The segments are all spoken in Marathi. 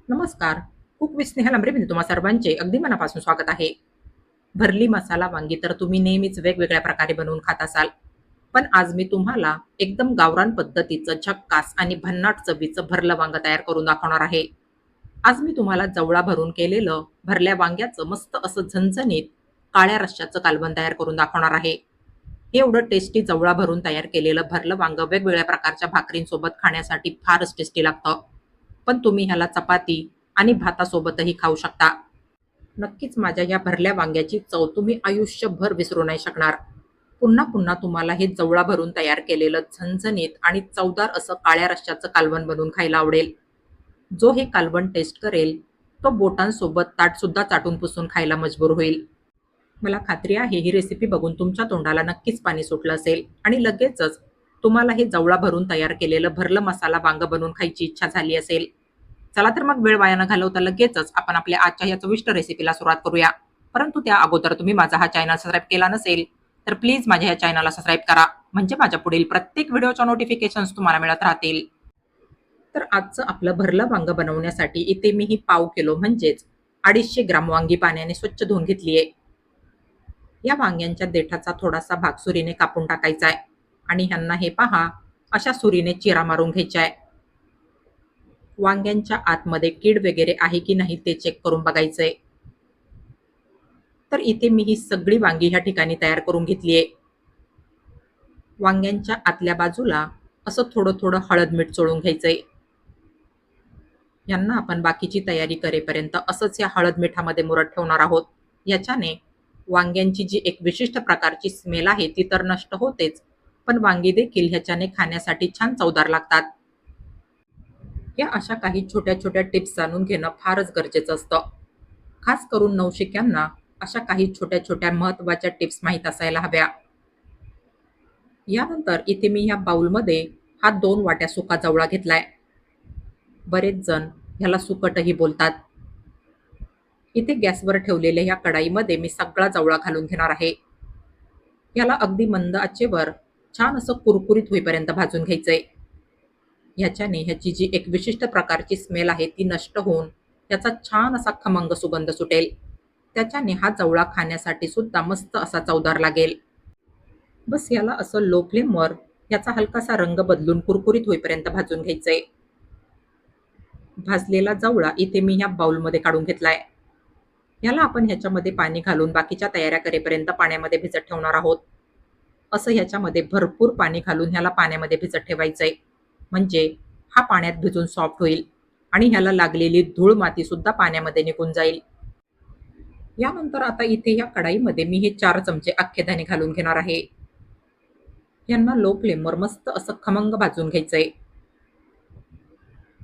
नमस्कार. कुक विथ स्नेहा लांबरेमध्ये तुम्हा सर्वांचे अगदी मनापासून स्वागत आहे. भरली मसाला वांगी तर तुम्ही नेहमीच वेगवेगळ्या प्रकारे बनवून खात असाल. पण आज मी तुम्हाला एकदम गावरान पद्धतीचं झक्कास आणि भन्नाट चवीचं भरलं वांगं तयार करून दाखवणार आहे. आज मी तुम्हाला जवळा भरून केलेलं भरल्या वांग्याचं मस्त असं झणझणीत काळ्या रश्श्याचं कालवण तयार करून दाखवणार आहे. हे एवढं टेस्टी जवळा भरून तयार केलेलं भरलं वांगं वेगवेगळ्या प्रकारच्या भाकरींसोबत खाण्यासाठी फारच टेस्टी लागतं. पण तुम्ही ह्याला चपाती आणि भातासोबतही खाऊ शकता. नक्कीच माझ्या या भरल्या वांग्याची चव तुम्ही आयुष्यभर विसरू नाही शकणार. पुन्हा पुन्हा तुम्हाला हे जवळा भरून तयार केलेलं झणझणीत आणि चवदार असं काळ्या रश्श्याचं कालवण बनवून खायला आवडेल. जो हे कालवण टेस्ट करेल, तो बोटांसोबत ताटसुद्धा चाटून पुसून खायला मजबूर होईल. मला खात्री आहे ही रेसिपी बघून तुमच्या तोंडाला नक्कीच पाणी सुटलं असेल आणि लगेचच तुम्हाला हे जवळा भरून तयार केलेलं भरलं मसाला वांगं बनवून खायची इच्छा झाली असेल. चला तर मग वेळ वाया न घालवता लगेचच आपण आपल्या आजच्या या चविष्ट रेसिपीला सुरुवात करूया. परंतु त्या अगोदर तुम्ही माझा हा चॅनल सबस्क्राईब केला नसेल, तर प्लीज माझ्या या चॅनलला सबस्क्राईब करा. म्हणजे माझ्या पुढील प्रत्येक व्हिडिओच्या नोटिफिकेशन्स तुम्हाला मिळत राहतील. तर आजचं आपलं भरलं वांगं बनवण्यासाठी इथे मी ही पाव किलो म्हणजेच 250 ग्राम वांगी पाण्याने स्वच्छ धुवून घेतली आहे. या वांग्यांच्या देठाचा थोडासा भाग सुरीने कापून टाकायचा आहे आणि ह्यांना हे पहा अशा सुरीने चिरा मारून घ्यायचा आहे. वांग्यांच्या आतमध्ये कीड वगैरे आहे की नाही ते चेक करून बघायचंय. तर इथे मी ही सगळी वांगी ह्या ठिकाणी तयार करून घेतली आहे. वांग्यांच्या आतल्या बाजूला असं थोडं थोडं हळद मीठ चोळून घ्यायचंय. यांना आपण बाकीची तयारी करेपर्यंत असंच या हळद मिठामध्ये मुरत ठेवणार आहोत. याच्याने वांग्यांची जी एक विशिष्ट प्रकारची स्मेल आहे ती तर नष्ट होतेच, पण वांगी देखील ह्याच्याने खाण्यासाठी छान चवदार लागतात. या अशा काही छोट्या छोट्या टिप्स जाणून घेणं फारच गरजेचं असतं. खास करून नवशिक्यांना अशा काही छोट्या छोट्या महत्त्वाच्या टिप्स माहीत असायला हव्या. यानंतर इथे मी ह्या बाउलमध्ये हा 2 वाट्या सुका जवळा घेतलाय. बरेच जण ह्याला सुकटही बोलतात. इथे गॅसवर ठेवलेल्या ह्या कढाईमध्ये मी सगळा जवळा घालून घेणार आहे. याला अगदी मंद आचेवर छान असं कुरकुरीत होईपर्यंत भाजून घ्यायचंय. ह्याच्याने ह्याची जी एक विशिष्ट प्रकारची स्मेल आहे ती नष्ट होऊन त्याचा छान असा खमंग सुगंध सुटेल. त्याच्याने हा जवळा खाण्यासाठी सुद्धा मस्त असा चवदार लागेल. बस याला असं लो फ्लेमवर याचा हलकासा रंग बदलून कुरकुरीत होईपर्यंत भाजून घ्यायचंय. भाजलेला जवळा इथे मी ह्या बाउलमध्ये काढून घेतलाय. याला आपण ह्याच्यामध्ये पाणी घालून बाकीच्या तयाऱ्या करेपर्यंत पाण्यामध्ये भिजत ठेवणार आहोत. असं ह्याच्यामध्ये भरपूर पाणी घालून ह्याला पाण्यामध्ये भिजत ठेवायचंय. म्हणजे हा पाण्यात भिजून सॉफ्ट होईल आणि ह्याला लागलेली धूळ माती सुद्धा पाण्यामध्ये निघून जाईल. यानंतर आता इथे या कढाईमध्ये मी हे 4 चमचे अख्खे धणे घालून घेणार आहे. यांना लो फ्लेमवर मस्त असं खमंग भाजून घ्यायचंय.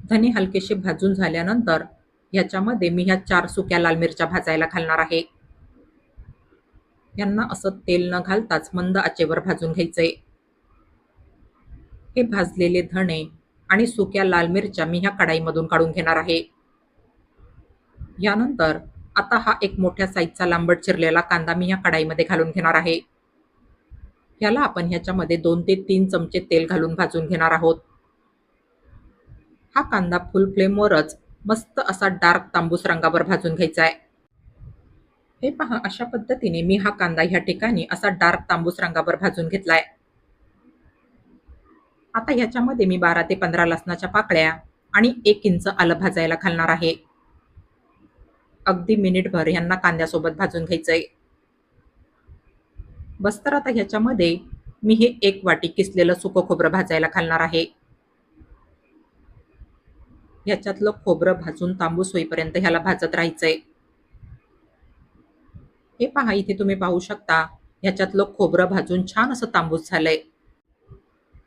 धने हलकेसे भाजून झाल्यानंतर ह्याच्यामध्ये मी ह्या 4 सुक्या लाल मिरच्या भाजायला घालणार आहे. यांना असं तेल न घालताच मंद आचेवर भाजून घ्यायचंय. हे भाजलेले धणे आणि सुक्या लाल मिरच्या मी ह्या कढाईमधून काढून घेणार आहे. यानंतर आता हा एक मोठ्या साईजचा लांबट चिरलेला कांदा मी ह्या कढाईमध्ये घालून घेणार आहे. याला आपण ह्याच्यामध्ये 2 ते 3 चमचे तेल घालून भाजून घेणार आहोत. हा कांदा फुल फ्लेमवरच मस्त असा डार्क तांबूस रंगावर भाजून घ्यायचा आहे. हे पहा अशा पद्धतीने मी हा कांदा ह्या ठिकाणी असा डार्क तांबूस रंगावर भाजून घेतलाय. आता ह्याच्यामध्ये मी 12 ते 15 लसणाच्या पाकळ्या आणि 1 इंच आलं भाजायला घालणार आहे. अगदी मिनिटभर ह्यांना कांद्यासोबत भाजून घ्यायचंय. बस तर आता ह्याच्यामध्ये मी हे 1 वाटी किसलेलं सुकं खोबरं भाजायला घालणार आहे. ह्याच्यातलं खोबरं भाजून तांबूस होईपर्यंत ह्याला भाजत राहायचंय. हे पहा इथे तुम्ही पाहू शकता ह्याच्यातलं खोबरं भाजून छान असं तांबूस झालंय.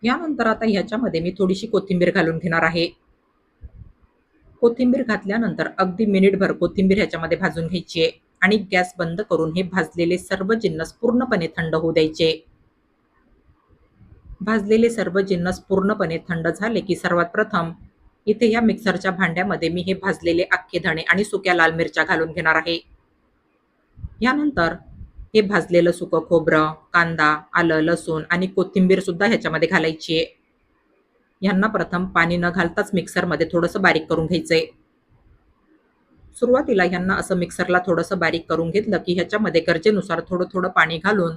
यानंतर आता ह्याच्यामध्ये मी थोडीशी कोथिंबीर घालून घेणार आहे. कोथिंबीर घातल्यानंतर अगदी मिनिटभर कोथिंबीर ह्याच्यामध्ये भाजून घ्यायची आहे आणि गॅस बंद करून हे भाजलेले सर्व जिन्नस पूर्णपणे थंड होऊ द्यायचे. भाजलेले सर्व जिन्नस पूर्णपणे थंड झाले की सर्वात प्रथम इथे या मिक्सरच्या भांड्यामध्ये मी हे भाजलेले अख्खे धणे आणि सुक्या लाल मिरच्या घालून घेणार आहे. यानंतर हे भाजलेलं सुकं खोबरं, कांदा, आलं, लसूण आणि कोथिंबीर सुद्धा ह्याच्यामध्ये घालायची आहे. ह्यांना प्रथम पाणी न घालताच मिक्सरमध्ये थोडंसं बारीक करून घ्यायचंय. सुरुवातीला ह्यांना असं मिक्सरला थोडंसं बारीक करून घेतलं, की ह्याच्यामध्ये गरजेनुसार थोडं-थोडं पाणी घालून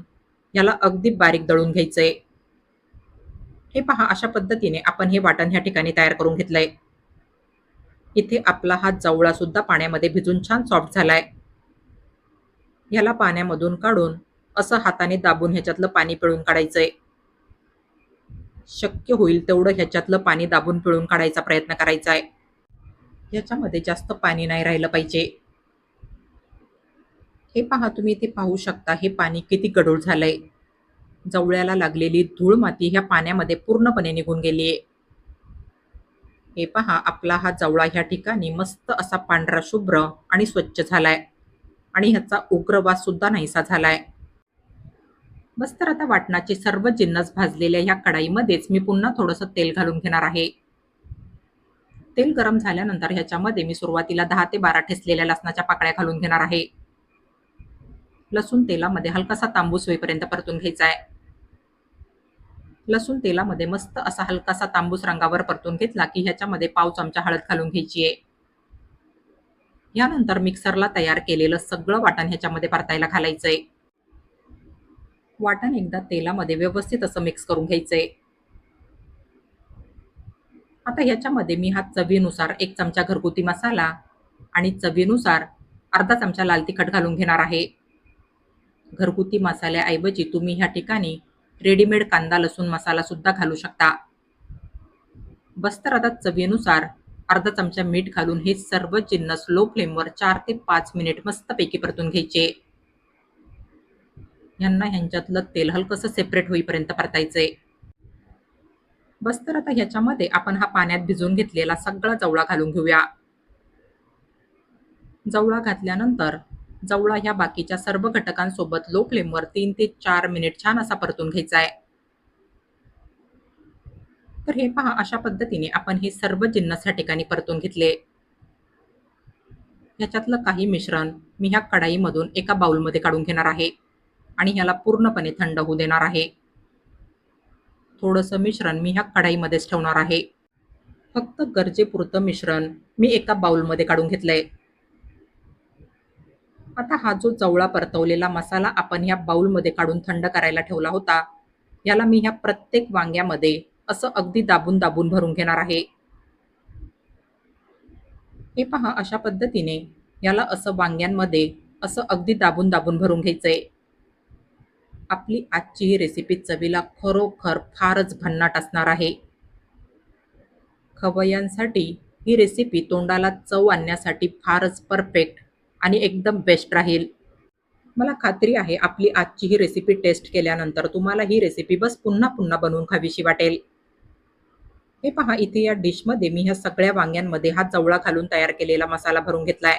ह्याला अगदी बारीक दळून घ्यायचंय. हे पहा अशा पद्धतीने आपण हे वाटण ह्या ठिकाणी तयार करून घेतलंय. इथे आपला हा जवळा सुद्धा पाण्यामध्ये भिजून छान सॉफ्ट झालाय. ह्याला पाण्यामधून काढून असं हाताने दाबून ह्याच्यातलं पाणी पिळून काढायचंय. शक्य होईल तेवढं ह्याच्यातलं पाणी दाबून पिळून काढायचा प्रयत्न करायचा आहे. ह्याच्यामध्ये जास्त पाणी नाही राहिलं पाहिजे. हे पहा तुम्ही इथे पाहू शकता हे पाणी किती गढूळ झालंय. जवळ्याला लागलेली धूळ माती ह्या पाण्यामध्ये पूर्णपणे निघून गेलीये. हे पहा आपला हा जवळा ह्या ठिकाणी मस्त असा पांढरा शुभ्र आणि स्वच्छ झालाय आणि ह्याचा उग्र वास सुद्धा नाहीसा झालाय. बस तर आता वाटणाचे सर्व जिन्नस भाजलेल्या ह्या कढाईमध्येच मी पुन्हा थोडंसं तेल घालून घेणार आहे. तेल गरम झाल्यानंतर ह्याच्यामध्ये मी सुरुवातीला 10 ते 12 ठेचलेल्या लसणाच्या पाकळ्या घालून घेणार आहे. लसूण तेलामध्ये हलकासा तांबूस होईपर्यंत परतून घ्यायचा आहे. लसूण तेलामध्ये मस्त असा हलकासा तांबूस रंगावर परतून घेतला, की ह्याच्यामध्ये पाव चमचा हळद घालून घ्यायची आहे. यानंतर मिक्सरला तयार केलेलं सगळं वाटण ह्याच्यामध्ये परतायला घालायचंय. वाटण एकदा तेलामध्ये व्यवस्थित असं मिक्स करून घ्यायचंय. आता ह्याच्यामध्ये मी हा चवीनुसार 1 चमचा घरगुती मसाला आणि चवीनुसार अर्धा चमचा लाल तिखट घालून घेणार आहे. घरगुती मसाल्याऐवजी तुम्ही ह्या ठिकाणी रेडीमेड कांदा लसूण मसाला सुद्धा घालू शकता. बस तर आता चवीनुसार अर्धा चमचा मीठ घालून हे सर्व जिन्नस लो फ्लेमवर 4 ते 5 मिनिट मस्तपैकी परतून घ्यायचे. ह्यांना ह्यांच्यातलं तेल हलकंसं सेपरेट होईपर्यंत परतायचंय. बस तर आता ह्याच्यामध्ये आपण हा पाण्यात भिजवून घेतलेला सगळा जवळा घालून घेऊया. जवळा घातल्यानंतर जवळा ह्या बाकीच्या सर्व घटकांसोबत लो फ्लेमवर 3 ते 4 मिनिट छान असा परतून घ्यायचा आहे. तर हे पहा अशा पद्धतीने आपण हे सर्व जिन्नस ह्या ठिकाणी परतून घेतले. ह्याच्यातलं काही मिश्रण मी ह्या कढाईमधून एका बाउलमध्ये काढून घेणार आहे आणि ह्याला पूर्णपणे थंड होऊ देणार आहे. थोडंसं मिश्रण मी ह्या कढाईमध्येच ठेवणार आहे. फक्त गरजेपुरतं मिश्रण मी एका बाउलमध्ये काढून घेतलंय. आता हा जो जवळा परतवलेला मसाला आपण ह्या बाउलमध्ये काढून थंड करायला ठेवला होता, याला मी ह्या प्रत्येक वांग्यामध्ये असं अगदी दाबून-दाबून भरून घेणार आहे. हे पहा अशा पद्धतीने याला असं वांग्यांमध्ये असं अगदी दाबून-दाबून भरून घ्यायचंय. आपली आजची ही रेसिपी चवीला खरोखर फारच भन्नाट असणार आहे. खवय्यांसाठी ही रेसिपी तोंडाला चव आणण्यासाठी फारच परफेक्ट आणि एकदम बेस्ट राहील. मला खात्री आहे आपली आजची ही रेसिपी टेस्ट केल्यानंतर तुम्हाला ही रेसिपी बस पुन्हा-पुन्हा बनवून खावीशी वाटेल. हे पहा इथे या डिशमध्ये मी ह्या सगळ्या वांग्यांमध्ये हा जवळा घालून तयार केलेला मसाला भरून घेतलाय.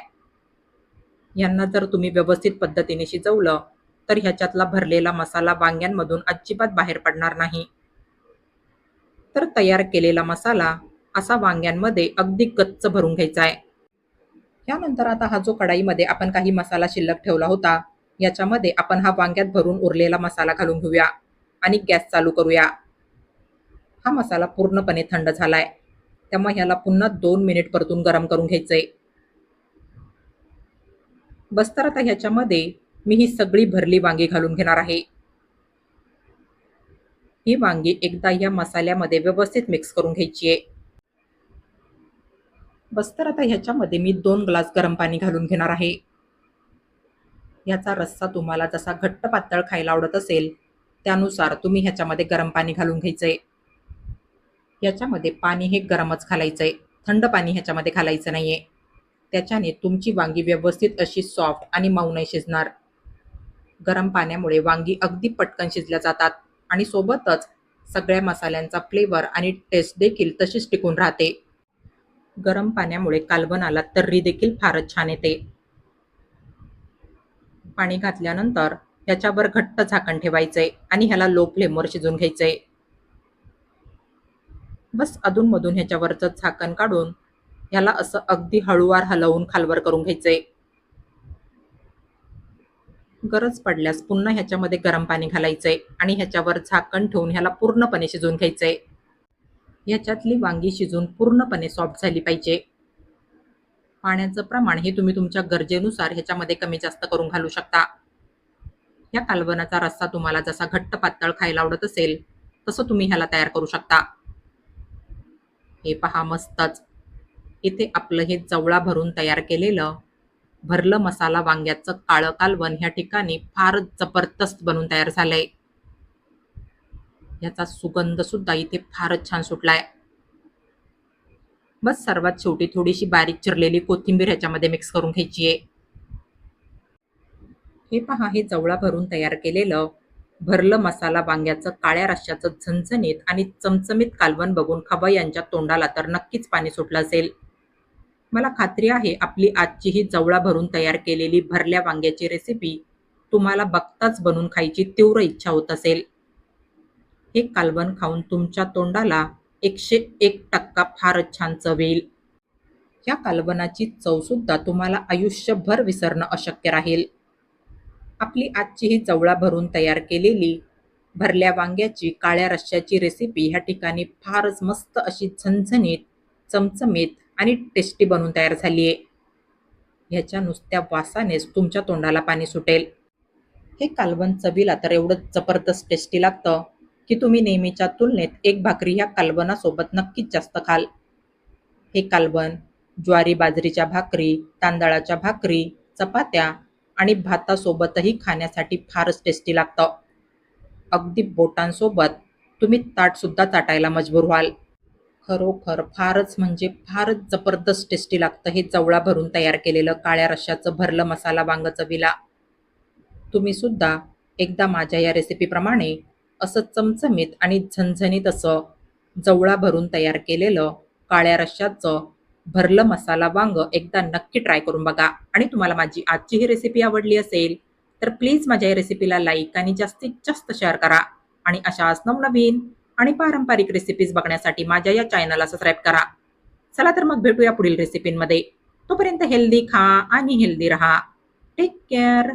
यांना जर तुम्ही व्यवस्थित पद्धतीने शिजवलं, तर ह्याच्यातला भरलेला मसाला वांग्यांमधून अजिबात बाहेर पडणार नाही. तर तयार केलेला मसाला असा वांग्यांमध्ये अगदी गच्च भरून घ्यायचा आहे. यानंतर आता हा जो कढाईमध्ये आपण काही मसाला शिल्लक ठेवला होता, याच्यामध्ये आपण हा वांग्यात भरून उरलेला मसाला घालून घेऊया आणि गॅस चालू करूया. हा मसाला पूर्णपणे थंड झालाय, त्यामुळे ह्याला पुन्हा 2 मिनिट परतून गरम करून घ्यायचंय. बस तर आता ह्याच्यामध्ये मी ही सगळी भरली वांगी घालून घेणार आहे. ही वांगी एकदा या मसाल्यामध्ये व्यवस्थित मिक्स करून घ्यायची आहे. बस तर आता ह्याच्यामध्ये मी 2 ग्लास गरम पाणी घालून घेणार आहे. ह्याचा रस्सा तुम्हाला जसा घट्ट पातळ खायला आवडत असेल, त्यानुसार तुम्ही ह्याच्यामध्ये गरम पाणी घालून घ्यायचंय. याच्यामध्ये पाणी हे गरमच घालायचंय. थंड पाणी ह्याच्यामध्ये घालायचं नाहीये. त्याच्याने तुमची वांगी व्यवस्थित अशी सॉफ्ट आणि मऊ नाही शिजणार. गरम पाण्यामुळे वांगी अगदी पटकन शिजल्या जातात आणि सोबतच सगळ्या मसाल्यांचा फ्लेवर आणि टेस्ट देखील तशीच टिकून राहते. गरम पाण्यामुळे कालवणाला तर्री देखील फारच छान येते. पाणी घातल्यानंतर ह्याच्यावर घट्ट झाकण ठेवायचंय आणि ह्याला लो फ्लेमवर शिजवून घ्यायचंय. बस अधूनमधून ह्याच्यावरचं झाकण काढून ह्याला असं अगदी हळूवार हलवून खालवर करून घ्यायचंय. गरज पडल्यास पुन्हा ह्याच्यामध्ये गरम पाणी घालायचंय आणि ह्याच्यावर झाकण ठेवून ह्याला पूर्णपणे शिजवून घ्यायचंय. ह्याच्यातली वांगी शिजून पूर्णपणे सॉफ्ट झाली पाहिजे. पाण्याचं प्रमाण हे तुम्ही तुमच्या गरजेनुसार ह्याच्यामध्ये कमी जास्त करून घालू शकता. या कालवनाचा रस्सा तुम्हाला जसा घट्ट पातळ खायला आवडत असेल तसं तुम्ही ह्याला तयार करू शकता. हे पहा मस्तच. इथे आपलं हे जवळा भरून तयार केलेलं भरलं मसाला वांग्याचं काळं कालवण ह्या ठिकाणी फारच जबरदस्त बनून तयार झालंय. ह्याचा सुगंध सुद्धा इथे फारच छान सुटलाय. बस सर्वात शेवटी थोडीशी बारीक चिरलेली कोथिंबीर ह्याच्यामध्ये मिक्स करून घ्यायची आहे. हे पहा हे जवळा भरून तयार केलेलं भरलं मसाला वांग्याचं काळ्या रश्श्याचं झणझणीत आणि चमचमीत कालवण बघून खवय्यांच्या तोंडाला तर नक्कीच पाणी सुटलं असेल. मला खात्री आहे आपली आजची ही जवळा भरून तयार केलेली भरल्या वांग्याची रेसिपी तुम्हाला बघताच बनवून खायची तीव्र इच्छा होत असेल. हे कालवण खाऊन तुमच्या तोंडाला 101% फारच छान चव येईल. या कालवनाची चव सुद्धा तुम्हाला आयुष्यभर विसरणं अशक्य राहील. आपली आजची ही जवळा भरून तयार केलेली भरल्या वांग्याची काळ्या रश्श्याची रेसिपी ह्या ठिकाणी फारच मस्त अशी झणझणीत, चमचमीत आणि टेस्टी बनवून तयार झाली आहे. ह्याच्या नुसत्या वासानेच तुमच्या तोंडाला पाणी सुटेल. हे कालवण चवीला तर एवढं जबरदस्त टेस्टी लागतं की तुम्ही नेहमीच्या तुलनेत एक भाकरी ह्या कालवनासोबत नक्कीच जास्त खाल. हे कालवण ज्वारी बाजरीच्या भाकरी, तांदळाच्या भाकरी, चपात्या आणि भातासोबतही खाण्यासाठी फारच टेस्टी लागतं. अगदी बोटांसोबत तुम्ही ताटसुद्धा चाटायला मजबूर व्हाल. खरोखर फारच म्हणजे फारच जबरदस्त टेस्टी लागतं हे जवळा भरून तयार केलेलं काळ्या रश्श्याचं भरलं मसाला वांग चवीला. तुम्ही सुद्धा एकदा माझ्या या रेसिपीप्रमाणे असं चमचमीत आणि झणझणीत असं जवळा भरून तयार केलेलं काळ्या रश्श्याचं भरलं मसाला वांग एकदा नक्की ट्राय करून बघा. आणि तुम्हाला माझी आजची ही रेसिपी आवडली असेल तर प्लीज माझ्या या रेसिपीला लाईक आणि जास्तीत जास्त शेअर करा. आणि अशाच नवनवीन आणि पारंपरिक रेसिपीज बघण्यासाठी माझ्या या चॅनलला सबस्क्राईब करा. चला तर मग भेटूया पुढील रेसिपींमध्ये. तोपर्यंत हेल्दी खा आणि हेल्दी रहा. Take care.